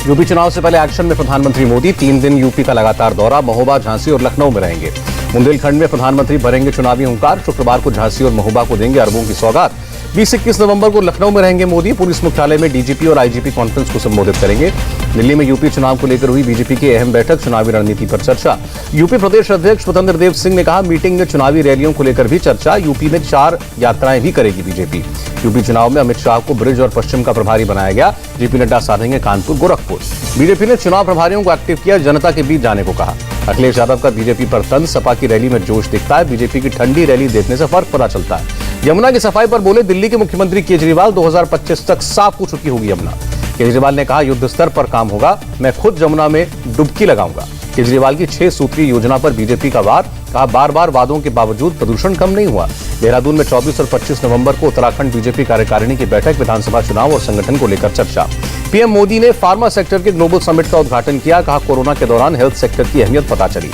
UP चुनाव से पहले एक्शन में प्रधानमंत्री मोदी 3 दिन यूपी का लगातार दौरा, महोबा, झांसी और लखनऊ में रहेंगे। बुंदेलखंड में प्रधानमंत्री भरेंगे चुनावी हुंकार, शुक्रवार को झांसी और महोबा को देंगे अरबों की सौगात। 20-21 नवंबर को लखनऊ में रहेंगे मोदी, पुलिस मुख्यालय में डीजीपी और आईजीपी कॉन्फ्रेंस को संबोधित करेंगे। दिल्ली में यूपी चुनाव को लेकर हुई बीजेपी की अहम बैठक, चुनावी रणनीति पर चर्चा। यूपी प्रदेश अध्यक्ष स्वतंत्र देव सिंह ने कहा, मीटिंग में चुनावी रैलियों को लेकर भी चर्चा। यूपी में 4 यात्राएं भी करेगी बीजेपी। यूपी चुनाव में अमित शाह को ब्रिज और पश्चिम का प्रभारी बनाया गया। जेपी नड्डा साधेंगे कानपुर, गोरखपुर। बीजेपी ने चुनाव प्रभारियों को एक्टिव किया, जनता के बीच जाने को कहा। अखिलेश यादव का बीजेपी पर तंज, सपा की रैली में जोश दिखता है, बीजेपी की ठंडी रैली देखने से फर्क पता चलता है। यमुना की सफाई पर बोले दिल्ली के मुख्यमंत्री केजरीवाल, 2025 तक साफ हो चुकी होगी यमुना। केजरीवाल ने कहा, युद्ध स्तर पर काम होगा, मैं खुद यमुना में डुबकी लगाऊंगा। केजरीवाल की 6 सूत्रीय योजना पर बीजेपी का वार, कहा बार बार वादों के बावजूद प्रदूषण कम नहीं हुआ। देहरादून में 24 और 25 नवंबर को उत्तराखंड बीजेपी कार्यकारिणी की बैठक, विधानसभा चुनाव और संगठन को लेकर चर्चा। पीएम मोदी ने फार्मा सेक्टर के ग्लोबल समिट का उद्घाटन किया, कहा कोरोना के दौरान हेल्थ सेक्टर की अहमियत पता चली।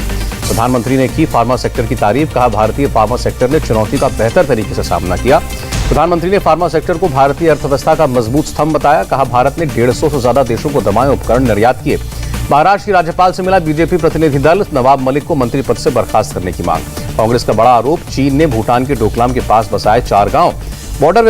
प्रधानमंत्री ने की फार्मा सेक्टर की तारीफ, कहा भारतीय फार्मा सेक्टर ने चुनौती का बेहतर तरीके से सामना किया। प्रधानमंत्री ने फार्मा सेक्टर को भारतीय अर्थव्यवस्था का मजबूत स्तंभ बताया, कहा भारत ने 150 से ज्यादा देशों को दवाएं उपकरण निर्यात किए। महाराष्ट्र की राज्यपाल से मिला बीजेपी प्रतिनिधि दल, नवाब मलिक को मंत्री पद से बर्खास्त करने की मांग। कांग्रेस का बड़ा आरोप, चीन ने भूटान के डोकलाम के पास बसाए 4 गांव। बॉर्डर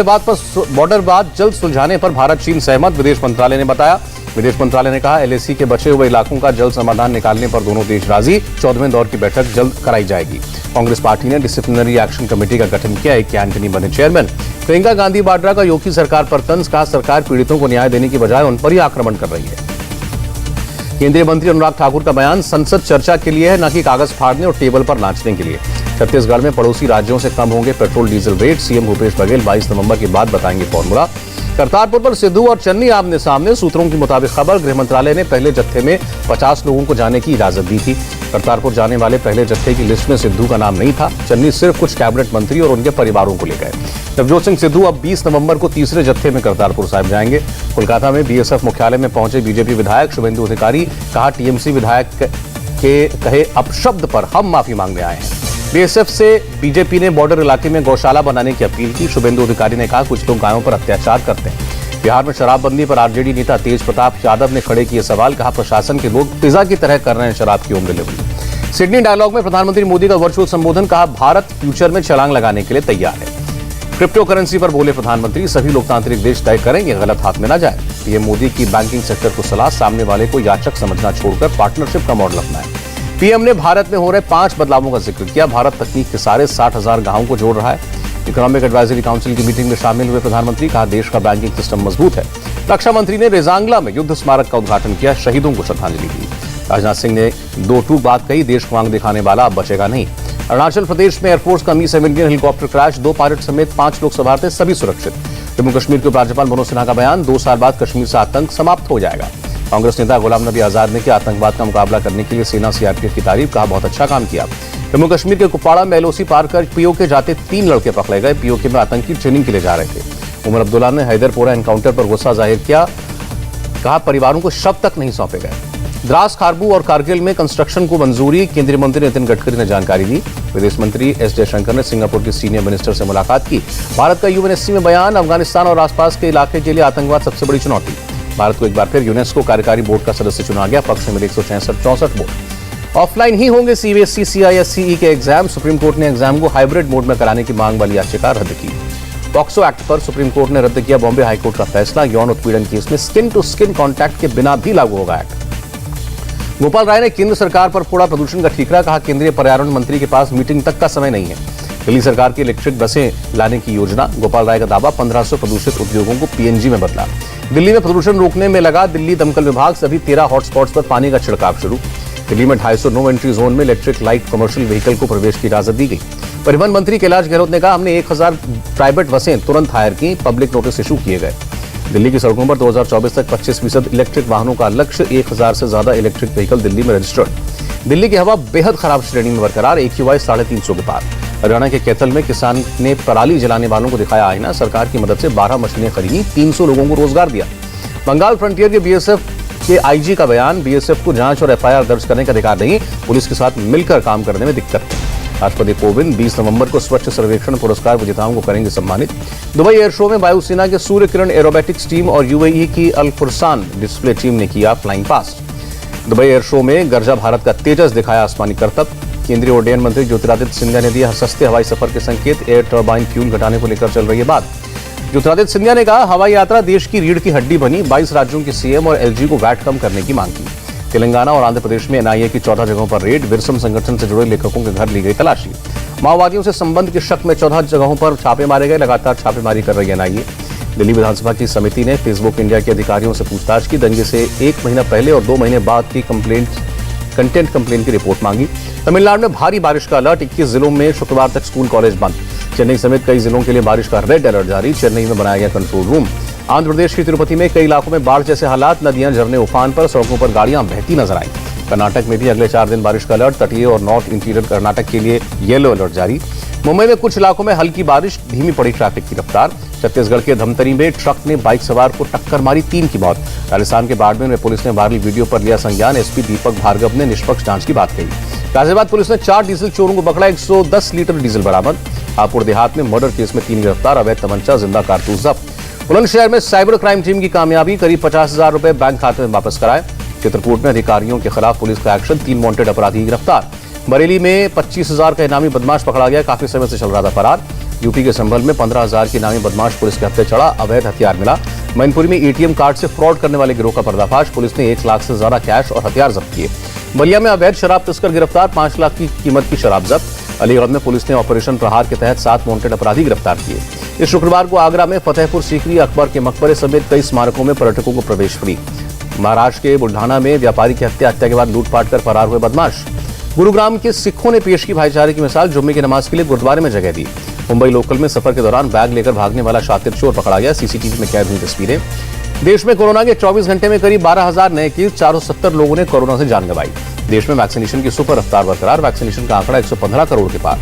विवाद जल्द सुलझाने पर भारत चीन सहमत, विदेश मंत्रालय ने बताया। विदेश मंत्रालय ने कहा, एलएसी के बचे हुए इलाकों का जल्द समाधान निकालने पर दोनों देश राजी। 14वें दौर की बैठक जल्द कराई जाएगी। कांग्रेस पार्टी ने डिसिप्लिनरी एक्शन कमेटी का गठन किया, एक एंटनी बने चेयरमैन। प्रियंका गांधी वाड्रा का योगी सरकार पर तंज, कहा सरकार पीड़ितों को न्याय देने की बजाय उन पर ही आक्रमण कर रही है। केंद्रीय मंत्री अनुराग ठाकुर का बयान, संसद चर्चा के लिए है, न कि कागज फाड़ने और टेबल पर नाचने के लिए। छत्तीसगढ़ में पड़ोसी राज्यों से कम होंगे petrol diesel rate, CM Bhupesh Baghel 22 नवंबर के बाद बताएंगे फॉर्मूला। करतारपुर पर सिद्धू और चन्नी आमने सामने, सूत्रों की मुताबिक खबर, गृह मंत्रालय ने पहले जत्थे में 50 लोगों को जाने की इजाजत दी थी। करतारपुर जाने वाले पहले जत्थे की लिस्ट में सिद्धू का नाम नहीं था। चन्नी सिर्फ कुछ कैबिनेट मंत्री और उनके परिवारों को ले गए। नवजोत सिंह सिद्धू अब 20 नवंबर को तीसरे जत्थे में करतारपुर साहिब जाएंगे। कोलकाता में बीएसएफ मुख्यालय में पहुंचे बीजेपी विधायक शुभेंदु अधिकारी, कहा टीएमसी विधायक के कहे अपशब्द पर हम माफी मांगने आए हैं। बीएसएफ से बीजेपी ने बॉर्डर इलाके में गौशाला बनाने की अपील की। शुभेंदु अधिकारी ने कहा, कुछ लोग गायों पर अत्याचार करते हैं। बिहार में शराबबंदी पर आरजेडी नेता तेज प्रताप यादव ने खड़े किए सवाल, कहा प्रशासन के लोग पिज्जा की तरह कर रहे हैं शराब की होम डिलीवरी। सिडनी डायलॉग में प्रधानमंत्री मोदी का वर्चुअल संबोधन, कहा भारत फ्यूचर में छलांग लगाने के लिए तैयार है। क्रिप्टो करेंसी पर बोले प्रधानमंत्री, सभी लोकतांत्रिक देश तय करेंगे, गलत हाथ में न जाए। पीएम मोदी की बैंकिंग सेक्टर को सलाह, सामने वाले को याचक समझना छोड़कर पार्टनरशिप का मॉडल अपनाएं। पीएम ने भारत में हो रहे 5 बदलावों का जिक्र किया। भारत तकनीक के सारे 60,000 गांवों को जोड़ रहा है। इकोनॉमिक एडवाइजरी काउंसिल की मीटिंग में शामिल हुए प्रधानमंत्री, कहा देश का बैंकिंग सिस्टम मजबूत है। रक्षा मंत्री ने रेजांगला में युद्ध स्मारक का उद्घाटन किया, शहीदों को श्रद्धांजलि दी। राजनाथ सिंह ने 2 टूक बात कही, देश को आंख दिखाने वाला अब बचेगा नहीं। अरुणाचल प्रदेश में एयरफोर्स का Mi-17 हेलीकॉप्टर क्रैश, 2 पायलट समेत 5 लोग सवार थे, सभी सुरक्षित। जम्मू कश्मीर के उपराज्यपाल मनोज सिन्हा का बयान, 2 साल बाद कश्मीर से आतंक समाप्त हो जाएगा। कांग्रेस नेता गुलाम नबी आजाद ने किया आतंकवाद का मुकाबला करने के लिए सेना सीआरपीएफ की तारीफ, कहा बहुत अच्छा काम किया। जम्मू कश्मीर के कुपवाड़ा में एलओसी पार कर पीओके जाते 3 लड़के पकड़े गए। पीओके में आतंकी ट्रेनिंग के लिए जा रहे थे। उमर अब्दुल्ला ने हैदरपोरा एनकाउंटर पर गुस्सा जाहिर किया, कहा परिवारों को शव तक नहीं सौंपे गए। द्रास, खारबू और कारगिल में कंस्ट्रक्शन को मंजूरी, केंद्रीय मंत्री नितिन गडकरी ने जानकारी दी। विदेश मंत्री एस जयशंकर ने सिंगापुर के सीनियर मिनिस्टर से मुलाकात की। भारत का यूएनएससी में बयान, अफगानिस्तान और आसपास के इलाके के लिए आतंकवाद सबसे बड़ी चुनौती। भारत को एक बार फिर यूनेस्को कार्यकारी बोर्ड का सदस्य चुना गया, पक्ष में मिले 166-64 वोट। ऑफलाइन ही होंगे सीबीएसई CISCE के एग्जाम, सुप्रीम कोर्ट ने एग्जाम को हाइब्रिड मोड में कराने की मांग वाली याचिका रद्द की। पॉक्सो एक्ट पर सुप्रीम कोर्ट ने रद्द किया बॉम्बे हाईकोर्ट का फैसला, यौन उत्पीड़न केस में स्किन टू स्किन कॉन्टैक्ट के बिना भी लागू होगा एक्ट। गोपाल राय ने केंद्र सरकार पर फोड़ा प्रदूषण का ठीकरा, कहा केंद्रीय पर्यावरण मंत्री के पास मीटिंग तक का समय नहीं है। दिल्ली सरकार की इलेक्ट्रिक बसें लाने की योजना, गोपाल राय का दावा, 1500 प्रदूषित उद्योगों को पीएनजी में बदला। दिल्ली में प्रदूषण रोकने में लगा दिल्ली दमकल विभाग, सभी 13 हॉटस्पॉट्स पर पानी का छिड़काव शुरू। दिल्ली में 250 नो एंट्री जोन में इलेक्ट्रिक लाइट कमर्शियल व्हीकल को प्रवेश की इजाजत दी गई। परिवहन मंत्री कैलाश गहलोत ने कहा, हमने 1000 प्राइवेट बसें तुरंत हायर की, पब्लिक नोटिस इशू किए गए। दिल्ली की सड़कों पर 2024 तक 25% इलेक्ट्रिक वाहनों का लक्ष्य, 1000 से ज्यादा इलेक्ट्रिक व्हीकल दिल्ली में रजिस्टर्ड। दिल्ली की हवा बेहद खराब श्रेणी में बरकरार, AQI 350 के पार। हरियाणा के कैथल में किसान ने पराली जलाने वालों को दिखाया आईना, सरकार की मदद से 12 मशीनें खरीदी, 300 लोगों को रोजगार दिया। बंगाल फ्रंटियर के बीएसएफ के आईजी का बयान, बीएसएफ को जांच और एफआईआर दर्ज करने का अधिकार नहीं, पुलिस के साथ मिलकर काम करने में दिक्कत है। राष्ट्रपति कोविंद 20 नवंबर को स्वच्छ सर्वेक्षण पुरस्कार विजेताओं को करेंगे सम्मानित। दुबई एयर शो में वायुसेना के सूर्य किरण एरोबेटिक्स टीम और यूएई की अल फुरसान डिस्प्ले टीम ने किया flying past. Dubai air show में गर्जा भारत का तेजस दिखाया आसमानी करतब। केंद्रीय उड्डयन मंत्री ज्योतिरादित्य सिंधिया ने दिया सस्ते हवाई सफर के संकेत। एयर टर्बाइन फ्यूल घटाने को लेकर चल रही है बात। ज्योतिरादित्य सिंधिया ने कहा, हवाई यात्रा देश की रीढ़ की हड्डी बनी। 22 राज्यों के सीएम और एलजी को वैट कम करने की मांग की। तेलंगाना और आंध्र प्रदेश में एनआईए की 14 जगहों पर रेड। विरसम संगठन से जुड़े लेखकों के घर ली गई तलाशी। माओवादियों से संबंध के शक में 14 जगहों पर छापे मारे गए। लगातार छापेमारी कर रही है एनआईए। दिल्ली विधानसभा की समिति ने फेसबुक इंडिया के अधिकारियों से पूछताछ की। दंगे से 1 महीना पहले और 2 महीने बाद की कंटेंट कंप्लेंट की रिपोर्ट मांगी। तमिलनाडु में भारी बारिश का अलर्ट। 21 जिलों में शुक्रवार तक स्कूल कॉलेज बंद। चेन्नई समेत कई जिलों के लिए बारिश का रेड अलर्ट जारी। चेन्नई में बनाया गया कंट्रोल रूम। आंध्र प्रदेश की तिरुपति में कई इलाकों में बाढ़ जैसे हालात। नदियां झरने उफान पर, सड़कों पर गाड़ियां बहती नजर आई। कर्नाटक में भी अगले 4 दिन बारिश का अलर्ट। तटीय और नॉर्थ इंटीरियर कर्नाटक के लिए येलो अलर्ट जारी। मुंबई में कुछ इलाकों में हल्की बारिश, धीमी पड़ी ट्रैफिक की रफ्तार। छत्तीसगढ़ के धमतरी में ट्रक ने बाइक सवार को टक्कर मारी, 3 की मौत। राजस्थान के बाड़मेर में पुलिस ने वायरल वीडियो पर लिया संज्ञान। एसपी दीपक भार्गव ने निष्पक्ष जांच की बात कही। गाजियाबाद पुलिस ने 4 डीजल चोरों को पकड़ा। 110 लीटर डीजल बरामद। हापुड़ देहात में मर्डर केस में 3 गिरफ्तार। अवैध तमंचा, जिंदा कारतूस जब्त। बुलंदशहर में साइबर क्राइम टीम की कामयाबी। करीब 50,000 रुपए बैंक खाते में वापस कराए। चित्रकूट में अधिकारियों के खिलाफ पुलिस का एक्शन। 3 वांटेड अपराधी गिरफ्तार। बरेली में 25,000 का इनामी बदमाश पकड़ा गया। काफी समय से चल रहा था फरार। यूपी के संभल में 15,000 के इनामी बदमाश पुलिस के हत्थे चढ़ा। अवैध हथियार मिला। मैनपुरी में एटीएम कार्ड से फ्रॉड करने वाले गिरोह का पर्दाफाश। पुलिस ने 1 लाख से ज्यादा कैश और हथियार जब्त किए। बलिया में अवैध शराब तस्कर गिरफ्तार। 5 लाख की कीमत की शराब जब्त। अलीगढ़ में पुलिस ने ऑपरेशन प्रहार के तहत 7 वांटेड अपराधी गिरफ्तार किए। इस शुक्रवार को आगरा में फतेहपुर सीकरी, अकबर के मकबरे समेत कई स्मारकों में पर्यटकों को प्रवेश फ्री। महाराष्ट्र के बुल्ढाना में व्यापारी की हत्या के बाद लूटपाट कर फरार हुए बदमाश। गुरुग्राम के सिखों ने पेश की भाईचारे की मिसाल। जुम्मे की नमाज के लिए गुरुद्वारे में जगह दी। मुंबई लोकल में सफर के दौरान बैग लेकर भागने वाला शातिर चोर पकड़ा गया। सीसीटीवी में कैद हुई तस्वीरें। देश में कोरोना के 24 घंटे में करीब 12,000 नए केस। 470 लोगों ने कोरोना से जान गंवाई। देश में वैक्सीनेशन की सुपर रफ्तार बरकरार। वैक्सीनेशन का आंकड़ा 115 करोड़ के पार।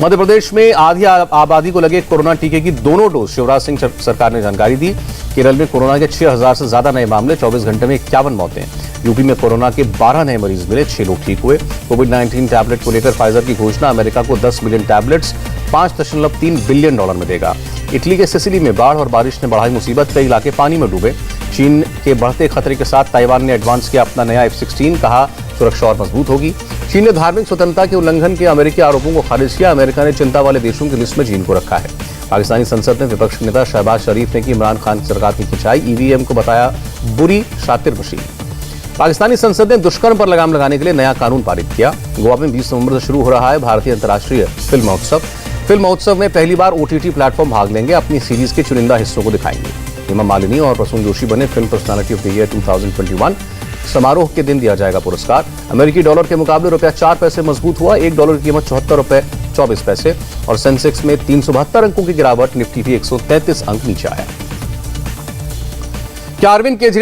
मध्य प्रदेश में आधी आबादी को लगे कोरोना टीके की दोनों डोज। शिवराज सिंह सरकार ने जानकारी दी। केरल में कोरोना के 6,000 से ज्यादा नए मामले। 24 घंटे में 51 मौतें। यूपी में कोरोना के 12 नए मरीज मिले। 6 लोग ठीक हुए। कोविड-19 टैबलेट को लेकर फाइजर की घोषणा। अमेरिका को 10 मिलियन टैबलेट्स $5.3 बिलियन में देगा। इटली के सिसिली में बाढ़ और बारिश ने बढ़ाई मुसीबत। कई इलाके पानी में डूबे। चीन के बढ़ते खतरे के साथ ताइवान ने एडवांस किया अपना नया F-16। कहा सुरक्षा और मजबूत होगी। चीन ने धार्मिक स्वतंत्रता के उल्लंघन के अमेरिकी आरोपों को खारिज किया। अमेरिका ने चिंता वाले देशों की लिस्ट में चीन को रखा है। पाकिस्तानी संसद में विपक्ष के नेता शहबाज शरीफ ने की इमरान खान की सरकार की खिंचाई। ईवीएम को बताया बुरी शातिर मशीन। पाकिस्तानी संसद ने दुष्कर्म पर लगाम लगाने के लिए नया कानून पारित किया। गोवा में 20 नवंबर से शुरू हो रहा है भारतीय अंतर्राष्ट्रीय फिल्म महोत्सव। फिल्म महोत्सव में पहली बार OTT प्लेटफॉर्म भाग लेंगे। अपनी सीरीज के चुनिंदा हिस्सों को दिखाएंगे। हेमा मालिनी और प्रसून जोशी बने film personality of the year 2021। समारोह के दिन दिया जाएगा पुरस्कार। अमेरिकी डॉलर के मुकाबले रुपया 4 पैसे मजबूत हुआ। $1 की कीमत 74 रुपए 24 पैसे। और सेंसेक्स में 372 अंकों की गिरावट। निफ्टी भी 133 अंक नीचे आया। क्या अरविंद केजरीवाल